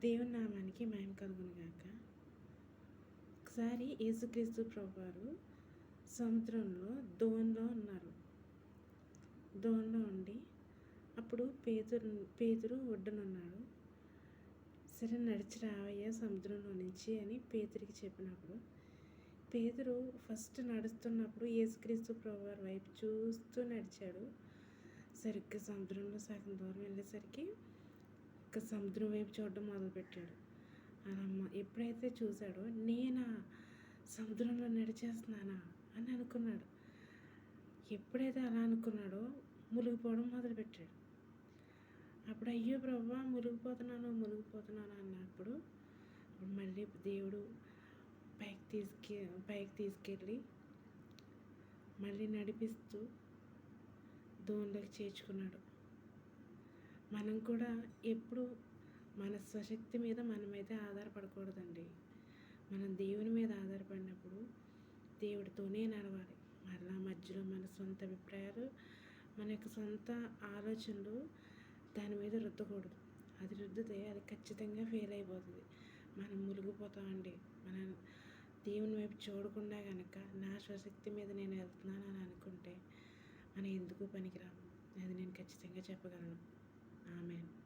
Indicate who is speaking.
Speaker 1: దేవుని నామానికి మహిమ కలుగును గాక. ఒకసారి యేసుక్రీస్తు ప్రభువారు సముద్రంలో దోణిలో ఉన్నారు. దోణిలో ఉండి అప్పుడు పేతురు ఒడ్డునున్నాడు. సరే నడిచి రావయ్యా సముద్రంలో నుంచి అని పేతురికి చెప్పినప్పుడు పేతురు ఫస్ట్ నడుస్తున్నప్పుడు యేసుక్రీస్తు ప్రభువారి వైపు చూస్తూ నడిచాడు. సరిగ్గా సముద్రంలో సగం దూరం వెళ్ళేసరికి ఇక సముద్రం వైపు చూడడం మొదలుపెట్టాడు. అలా ఎప్పుడైతే చూశాడో నేనా సముద్రంలో నడిచేస్తున్నానా అని అనుకున్నాడు. ఎప్పుడైతే అలా అనుకున్నాడో మునిగిపోవడం మొదలుపెట్టాడు. అప్పుడు అయ్యో ప్రభువా మునిగిపోతున్నాను అన్నప్పుడు మళ్ళీ దేవుడు పైకి తీసుకెళ్ళి మళ్ళీ నడిపిస్తూ దోణిలోకి చేర్చుకున్నాడు. మనం కూడా ఎప్పుడు మన స్వశక్తి మీద మనమైతే ఆధారపడకూడదండి. మనం దేవుని మీద ఆధారపడినప్పుడు దేవుడితోనే నడవాలి. మరలా మధ్యలో మన సొంత అభిప్రాయాలు, మన యొక్క సొంత ఆలోచనలు దాని మీద రుద్దకూడదు. అది రుద్దితే అది ఖచ్చితంగా ఫెయిల్ అయిపోతుంది. మనం మునిగిపోతామండి. మనం దేవుని వైపు చూడకుండా కనుక నా స్వశక్తి మీద నేను వెళ్తున్నాను అని అనుకుంటే మనం ఎందుకు పనికిరాము. అది నేను ఖచ్చితంగా చెప్పగలను. ఆమేన్.